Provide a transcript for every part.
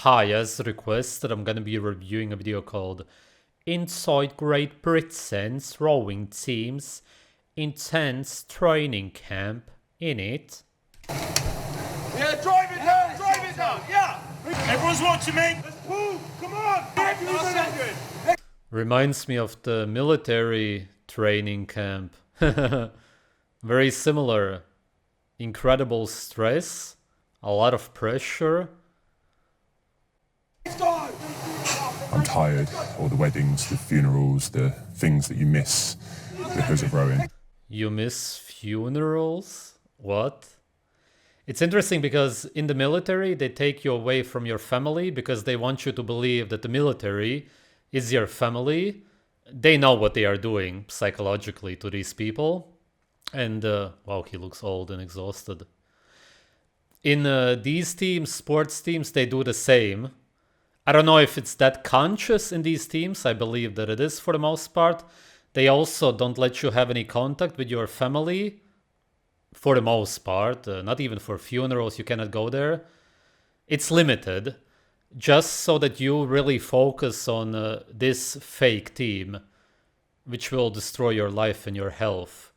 Hi, as requested, I'm gonna be reviewing a video called Inside Great Britain's Rowing Team's Intense Training Camp in it. Yeah, drive it down, yeah! Everyone's watching me! Let's pull, come on! Reminds me of the military training camp. Very similar. Incredible stress, a lot of pressure. I'm tired. All the weddings, the funerals, the things that you miss because of rowing. You miss funerals? What? It's interesting because in the military, they take you away from your family because they want you to believe that the military is your family. They know what they are doing psychologically to these people. And, wow, he looks old and exhausted. In these teams, sports teams, they do the same. I don't know if it's that conscious in these teams. I believe that it is for the most part. They also don't let you have any contact with your family for the most part. Not even for funerals, you cannot go there. It's limited, just so that you really focus on this fake team, which will destroy your life and your health.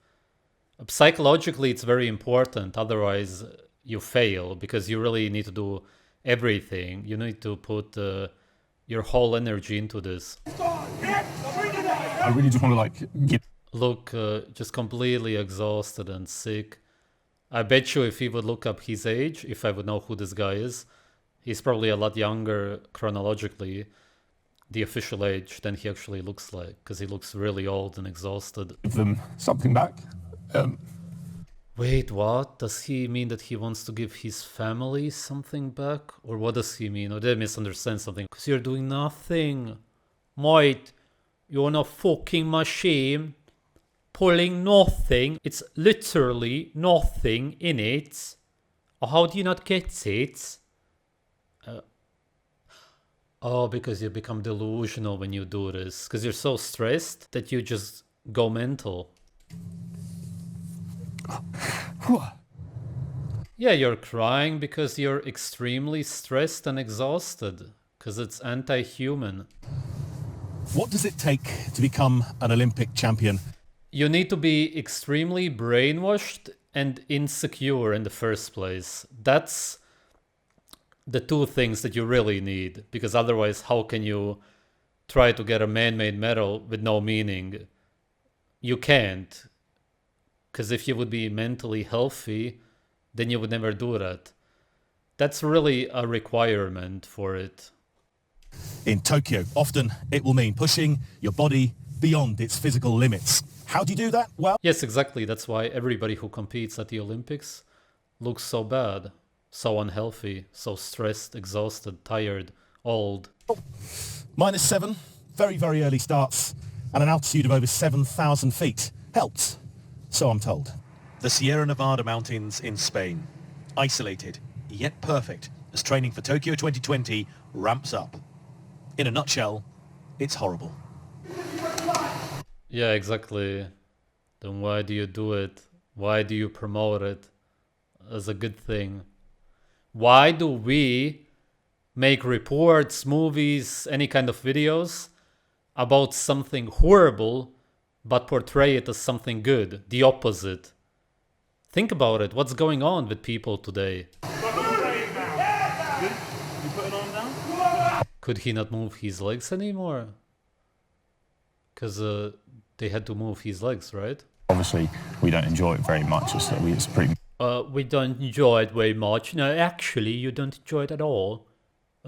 Psychologically, it's very important. Otherwise, you fail because you really need to do everything. You need to put your whole energy into this. I really just want to get... Look, just completely exhausted and sick. I bet you if he would look up his age, if I would know who this guy is, he's probably a lot younger chronologically, the official age, than he actually looks like, because he looks really old and exhausted. Give them something back. Wait, what? Does he mean that he wants to give his family something back? Or what does he mean? Or did I misunderstand something? Because you're doing nothing. Mate, you're on a fucking machine. Pulling nothing. It's literally nothing in it. Or how do you not get it? Oh, because you become delusional when you do this. Because you're so stressed that you just go mental. Yeah, you're crying because you're extremely stressed and exhausted. Because it's anti-human. What does it take to become an Olympic champion? You need to be extremely brainwashed and insecure in the first place. That's the two things that you really need. Because otherwise, how can you try to get a man-made medal with no meaning? You can't. Because if you would be mentally healthy, then you would never do that. That's really a requirement for it. In Tokyo, often it will mean pushing your body beyond its physical limits. How do you do that? Well, yes, exactly. That's why everybody who competes at the Olympics looks so bad, so unhealthy, so stressed, exhausted, tired, old. -7, very, very early starts, and an altitude of over 7,000 feet helped. So I'm told. The Sierra Nevada mountains in Spain. Isolated, yet perfect, as training for Tokyo 2020 ramps up. In a nutshell, it's horrible. Yeah, exactly. Then why do you do it? Why do you promote it as a good thing? Why do we make reports, movies, any kind of videos about something horrible but portray it as something good, the opposite? Think about it. What's going on with people today? Could he not move his legs anymore? Because they had to move his legs, right? Obviously, we don't enjoy it very much. It's pretty... We don't enjoy it very much. No, actually, you don't enjoy it at all.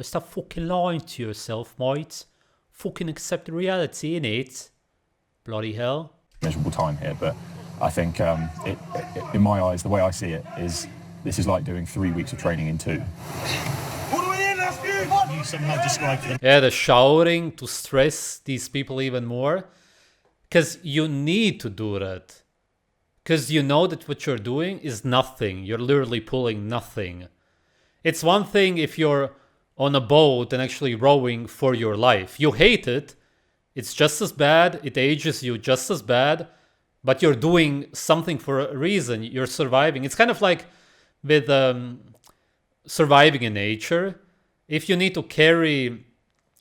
Stop fucking lying to yourself, mate. Fucking accept the reality, innit? Bloody hell. Miserable time here, but I think in my eyes, the way I see it is this is like doing 3 weeks of training in 2. You somehow described them. Yeah, the shouting to stress these people even more. Because you need to do that. Because you know that what you're doing is nothing. You're literally pulling nothing. It's one thing if you're on a boat and actually rowing for your life. You hate it. It's just as bad. It ages you just as bad. But you're doing something for a reason. You're surviving. It's kind of like with surviving in nature. If you need to carry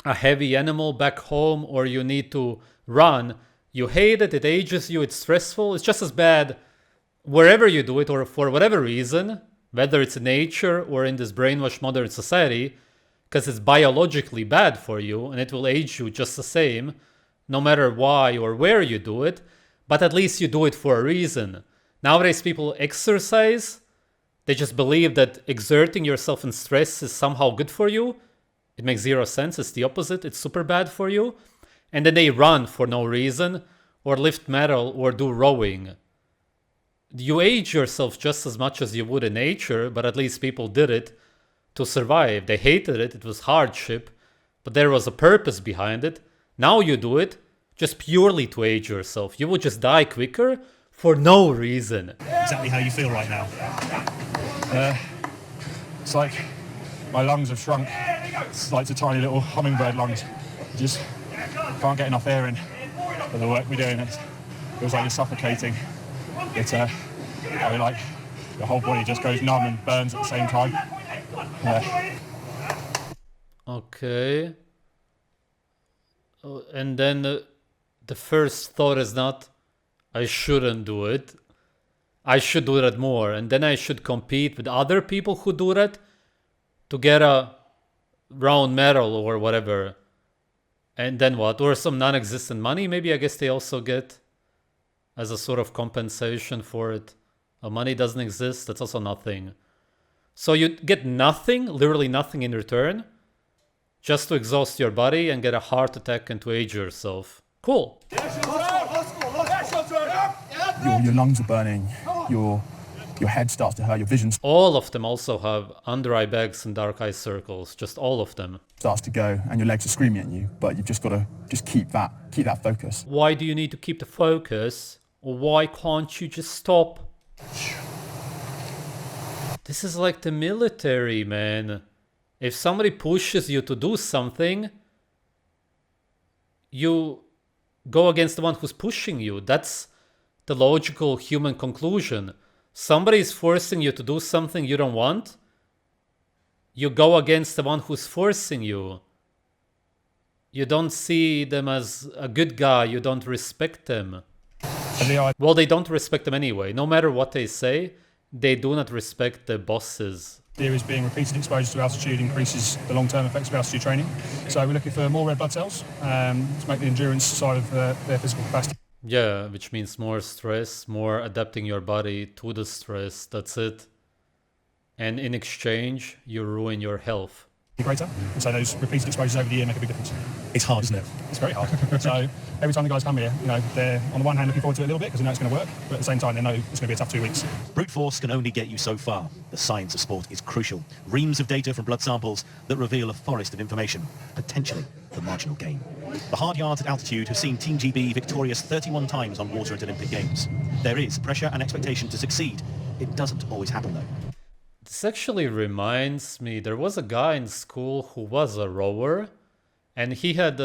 a heavy animal back home or you need to run, you hate it, it ages you, it's stressful. It's just as bad wherever you do it or for whatever reason, whether it's in nature or in this brainwashed modern society, because it's biologically bad for you and it will age you just the same, no matter why or where you do it, but at least you do it for a reason. Nowadays people exercise, they just believe that exerting yourself in stress is somehow good for you. It makes zero sense, it's the opposite, it's super bad for you. And then they run for no reason, or lift metal, or do rowing. You age yourself just as much as you would in nature, but at least people did it to survive. They hated it, it was hardship, but there was a purpose behind it. Now you do it just purely to age yourself. You will just die quicker for no reason. Exactly how you feel right now. It's like my lungs have shrunk. It's like the tiny little hummingbird lungs. Just can't get enough air in for the work we're doing. It feels like you're suffocating. It's I mean, like the whole body just goes numb and burns at the same time. Okay. And then the first thought is not, I shouldn't do it. I should do that more. And then I should compete with other people who do that to get a round medal or whatever. And then what? Or some non-existent money? Maybe I guess they also get as a sort of compensation for it. Money doesn't exist. That's also nothing. So you get nothing, literally nothing in return, just to exhaust your body and get a heart attack and to age yourself. Cool. Your lungs are burning. Your head starts to hurt. Your vision All of them also have under eye bags and dark eye circles. Just all of them. starts to go, and your legs are screaming at you. But you've just got to keep that focus. Why do you need to keep the focus? Or why can't you just stop? This is like the military, man. If somebody pushes you to do something, you go against the one who's pushing you. That's the logical human conclusion. Somebody is forcing you to do something you don't want. You go against the one who's forcing you. You don't see them as a good guy. You don't respect them. Well, they don't respect them anyway. No matter what they say, they do not respect the bosses. There is being repeated exposure to altitude increases the long-term effects of altitude training. So we're looking for more red blood cells to make the endurance side of their physical capacity. Yeah, which means more stress, more adapting your body to the stress. That's it. And in exchange, you ruin your health. Greater. And so those repeated exposures over the year make a big difference. It's hard, isn't it? It's very hard. So every time the guys come here, they're on the one hand looking forward to it a little bit because they know it's going to work, but at the same time they know it's going to be a tough 2 weeks. Brute force can only get you so far. The science of sport is crucial. Reams of data from blood samples that reveal a forest of information, potentially the marginal gain. The hard yards at altitude have seen Team GB victorious 31 times on water at Olympic Games. There is pressure and expectation to succeed. It doesn't always happen though. This actually reminds me, there was a guy in school who was a rower, and he had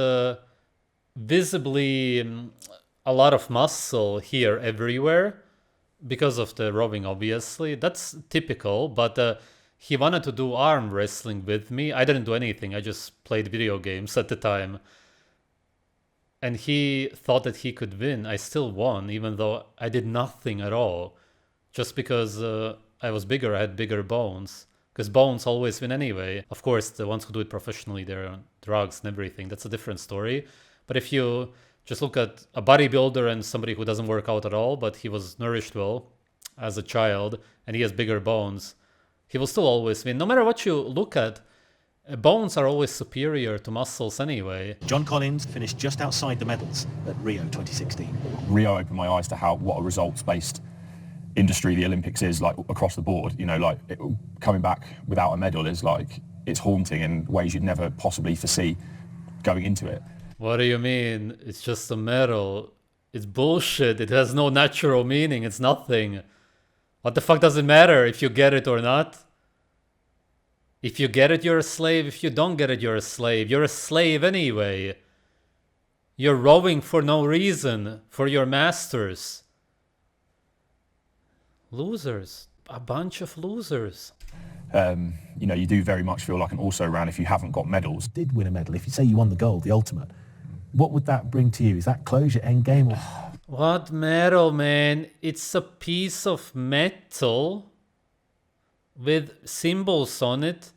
visibly a lot of muscle here everywhere because of the rowing, obviously. That's typical, but he wanted to do arm wrestling with me. I didn't do anything, I just played video games at the time. And he thought that he could win. I still won, even though I did nothing at all. Just because I was bigger, I had bigger bones. Because bones always win anyway. Of course, the ones who do it professionally, they're on drugs and everything. That's a different story. But if you just look at a bodybuilder and somebody who doesn't work out at all, but he was nourished well as a child, and he has bigger bones, he will still always win. No matter what you look at, bones are always superior to muscles anyway. John Collins finished just outside the medals at Rio 2016. Rio opened my eyes to what a results-based industry the Olympics is, like across the board. Coming back without a medal is like, it's haunting in ways you'd never possibly foresee going into it. What do you mean? It's just a medal. It's bullshit. It has no natural meaning. It's nothing. What the fuck does it matter if you get it or not? If you get it, you're a slave. If you don't get it, you're a slave. You're a slave anyway. You're rowing for no reason, for your masters. Losers. A bunch of losers. You know, you do very much feel like an also-ran if you haven't got medals. Did win a medal, if you say you won the gold, the ultimate, what would that bring to you? Is that closure, end game? Or... What medal, man? It's a piece of metal with symbols on it.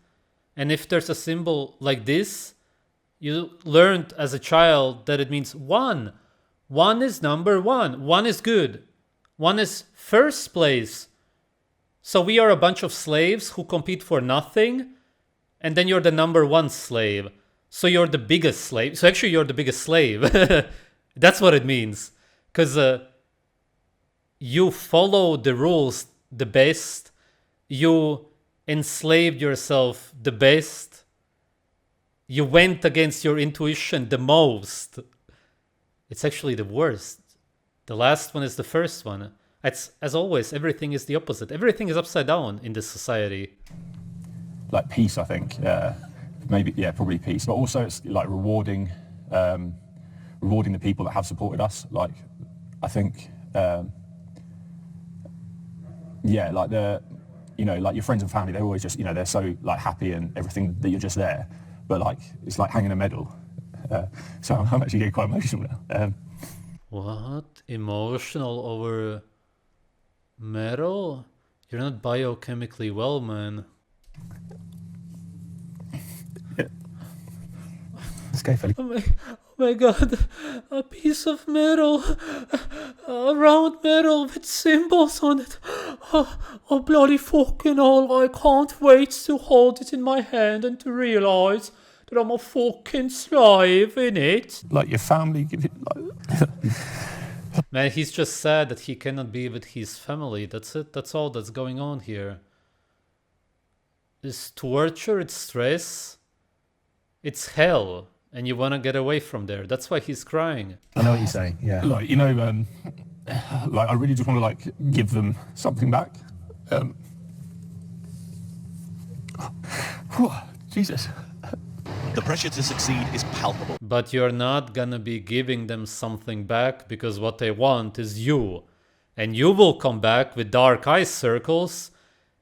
And if there's a symbol like this, you learned as a child that it means one. One is number one. One is good. One is first place. So we are a bunch of slaves who compete for nothing. And then you're the number one slave. So you're the biggest slave. So actually you're the biggest slave. That's what it means. Because you follow the rules the best. You enslaved yourself the best. You went against your intuition the most. It's actually the worst. The last one is the first one. It's, as always, everything is the opposite. Everything is upside down in this society. Like peace, I think. Maybe, yeah, probably peace. But also it's like rewarding the people that have supported us. Like, I think, yeah, like you know, like your friends and family, they're always just, you know, they're so like happy and everything that you're just there. But like, it's like hanging a medal. So I'm actually getting quite emotional now. What? Emotional over medal? You're not biochemically well, man. Let's go, Philly. Oh my god, a piece of metal, a round metal with symbols on it. Oh bloody fucking hell, I can't wait to hold it in my hand and to realize that I'm a fucking slave in it. Like your family give it like... Man, he's just sad that he cannot be with his family. That's it, that's all that's going on here. It's torture, it's stress, it's hell. And you want to get away from there. That's why he's crying. I know what you're saying, yeah. Like, you know, like I really just want to like give them something back. Jesus. The pressure to succeed is palpable. But you're not gonna be giving them something back because what they want is you. And you will come back with dark eye circles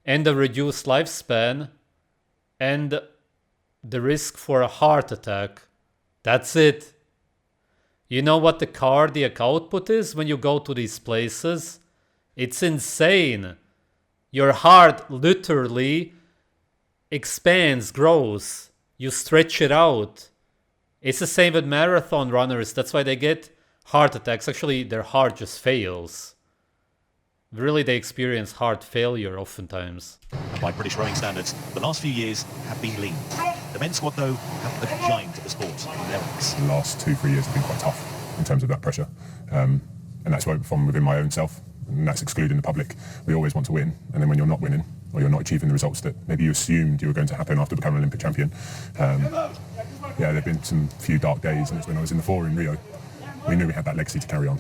and a reduced lifespan and the risk for a heart attack. That's it. You know what the cardiac output is when you go to these places? It's insane. Your heart literally expands, grows. You stretch it out. It's the same with marathon runners. That's why they get heart attacks. Actually, their heart just fails. Really, they experience heart failure oftentimes. By British rowing standards, the last few years have been lean. The men's squad, though, have a giant of the sport in their ranks. The last 2-3 years have been quite tough in terms of that pressure. And that's from within my own self, and that's excluding the public. We always want to win, and then when you're not winning, or you're not achieving the results that maybe you assumed you were going to happen after becoming an Olympic champion, yeah, there have been some few dark days, and it's when I was in the four in Rio, we knew we had that legacy to carry on.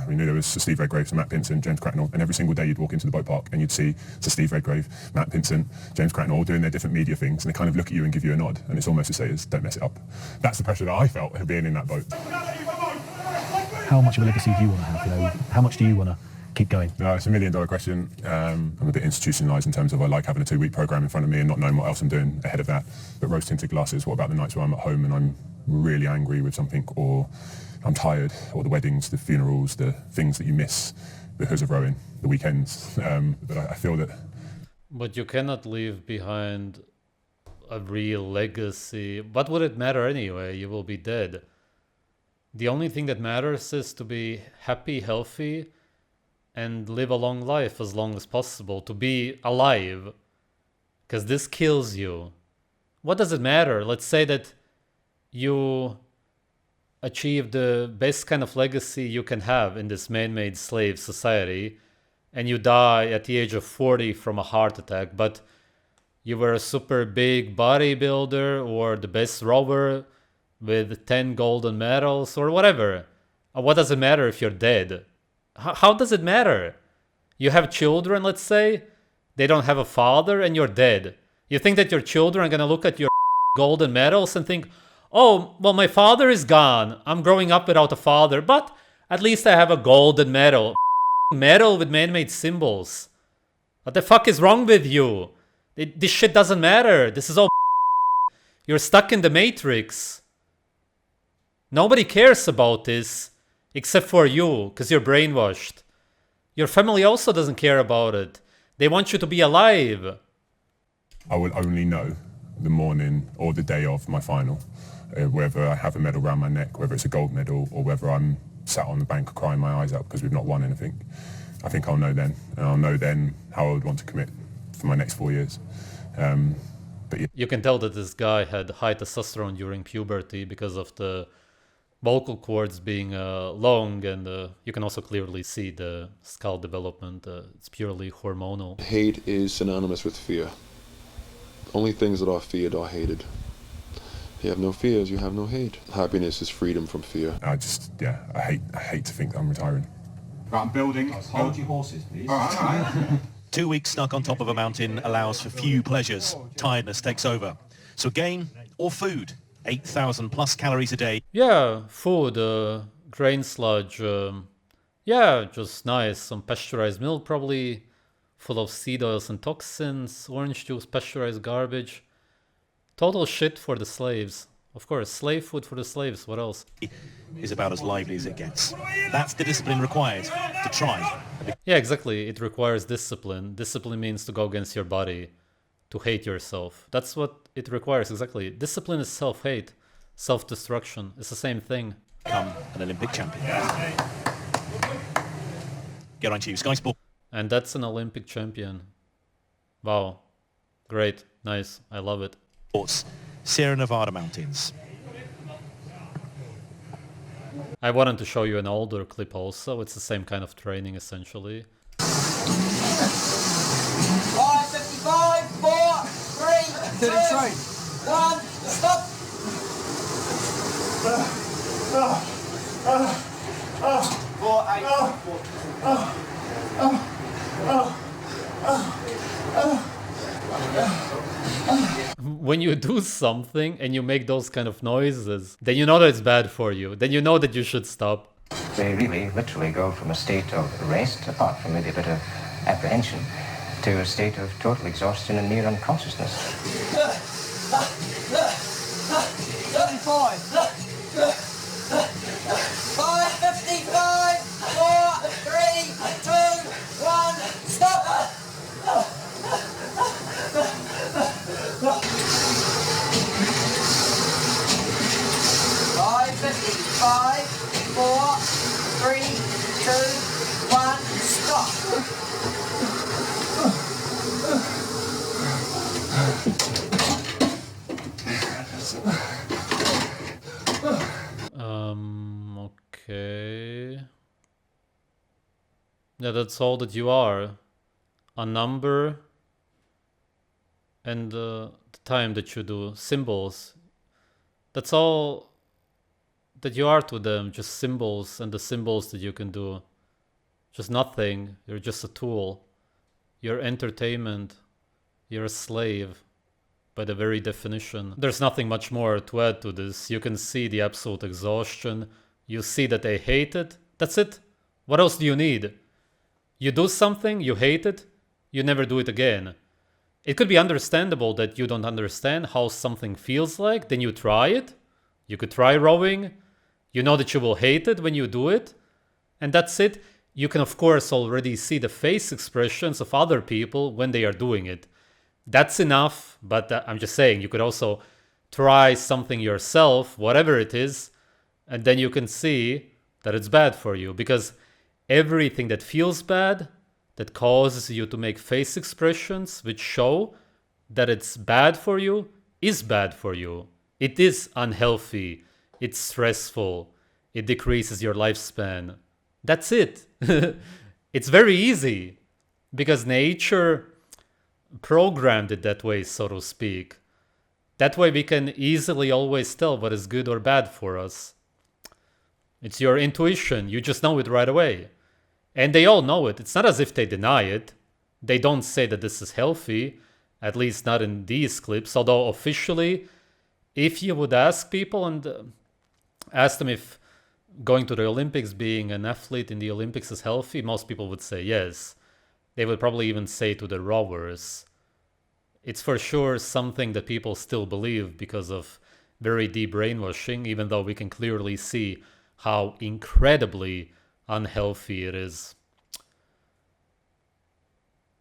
We knew there was Sir Steve Redgrave, Sir Matt Pinson, James Cracknell, and every single day you'd walk into the boat park and you'd see Sir Steve Redgrave, Matt Pinson, James Cracknell all doing their different media things, and they kind of look at you and give you a nod, and it's almost to say, don't mess it up. That's the pressure that I felt being in that boat. How much of a legacy do you want to have? You know, how much do you want to keep going? No, it's $1 million question. I'm a bit institutionalized in terms of I like having a 2-week program in front of me and not knowing what else I'm doing ahead of that. But rose-tinted glasses, what about the nights where I'm at home and I'm really angry with something, or I'm tired, or the weddings, the funerals, the things that you miss because of rowing, the weekends. But I feel that... But you cannot leave behind a real legacy. What would it matter anyway? You will be dead. The only thing that matters is to be happy, healthy, and live a long life as long as possible. To be alive. Because this kills you. What does it matter? Let's say that you achieve the best kind of legacy you can have in this man-made slave society, and you die at the age of 40 from a heart attack, but you were a super big bodybuilder or the best rower with 10 golden medals or whatever. What does it matter if you're dead? How does it matter? You have children, let's say, they don't have a father and you're dead. You think that your children are gonna look at your golden medals and think, oh, well, my father is gone. I'm growing up without a father, but at least I have a golden medal. Medal with man-made symbols. What the fuck is wrong with you? This shit doesn't matter. This is all You're stuck in the matrix. Nobody cares about this except for you, because you're brainwashed. Your family also doesn't care about it. They want you to be alive. I will only know the morning or the day of my final, whether I have a medal around my neck, whether it's a gold medal, or whether I'm sat on the bank crying my eyes out because we've not won anything. I think I'll know then, and I'll know then how I would want to commit for my next 4 years. But yeah. You can tell that this guy had high testosterone during puberty because of the vocal cords being long, and you can also clearly see the skull development. It's purely hormonal. Hate is synonymous with fear. Only things that are feared are hated. If you have no fears, you have no hate. Happiness is freedom from fear. I hate to think that I'm retiring. Right, I'm building. Hold your horses, please. All right. 2 weeks stuck on top of a mountain allows for few pleasures. Tiredness takes over. So game or food? 8,000 plus calories a day. Yeah, food, grain sludge. Yeah, just nice. Some pasteurized milk, probably full of seed oils and toxins. Orange juice, pasteurized garbage. Total shit for the slaves. Of course, slave food for the slaves. What else? Is about as lively as it gets. That's the discipline required to try. Yeah, exactly. It requires discipline. Discipline means to go against your body, to hate yourself. That's what it requires, exactly. Discipline is self-hate, self-destruction. It's the same thing. Become an Olympic champion. Get on to you, Sky Sport. And that's an Olympic champion. Wow. Great. Nice. I love it. Sports. Sierra Nevada mountains. I wanted to show you an older clip also. It's the same kind of training essentially. 5:55, 4, 3, 2, 1, stop! 4, 8, When you do something and you make those kind of noises, then you know that it's bad for you. Then you know that you should stop. They really literally go from a state of rest, apart from maybe a bit of apprehension, to a state of total exhaustion and near unconsciousness. 35. 5:55, 4, 3, 2, 1, stop! 5:55, 4, 3, 2, 1, stop! Okay. Yeah, that's all that you are. A number and the time that you do. Symbols. That's all that you are to them. Just symbols, and the symbols that you can do. Just nothing. You're just a tool. You're entertainment. You're a slave. By the very definition. There's nothing much more to add to this. You can see the absolute exhaustion. You see that they hate it. That's it. What else do you need? You do something, you hate it, you never do it again. It could be understandable that you don't understand how something feels like, then you try it. You could try rowing. You know that you will hate it when you do it. And that's it. You can of course already see the face expressions of other people when they are doing it. That's enough, but I'm just saying, you could also try something yourself, whatever it is, and then you can see that it's bad for you. Because everything that feels bad, that causes you to make face expressions which show that it's bad for you, is bad for you. It is unhealthy, it's stressful, it decreases your lifespan. That's it. It's very easy, because nature programmed it that way, so to speak. That way we can easily always tell what is good or bad for us. It's your intuition, you just know it right away. And they all know it. It's not as if they deny it. They don't say that this is healthy, at least not in these clips, although officially, if you would ask people and ask them if going to the Olympics, being an athlete in the Olympics is healthy, most people would say yes. They would probably even say to the rowers, It's for sure something that people still believe because of very deep brainwashing, even though we can clearly see how incredibly unhealthy it is.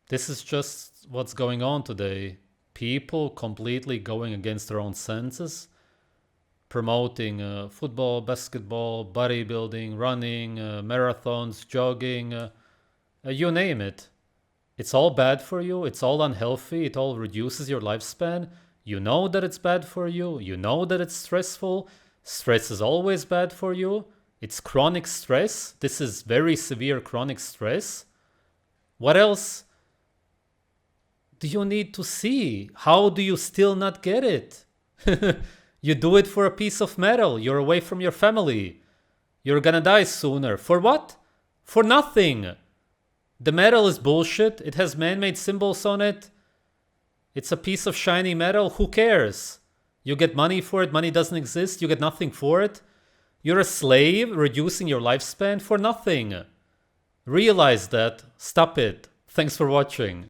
This is just what's going on today. People completely going against their own senses, promoting football, basketball, bodybuilding, running, marathons, jogging, you name it. It's all bad for you. It's all unhealthy. It all reduces your lifespan. You know that it's bad for you. You know that it's stressful. Stress is always bad for you. It's chronic stress. This is very severe chronic stress. What else do you need to see? How do you still not get it? You do it for a piece of metal. You're away from your family. You're gonna die sooner. For what? For nothing. The metal is bullshit. It has man-made symbols on it. It's a piece of shiny metal. Who cares? You get money for it. Money doesn't exist. You get nothing for it. You're a slave, reducing your lifespan for nothing. Realize that. Stop it. Thanks for watching.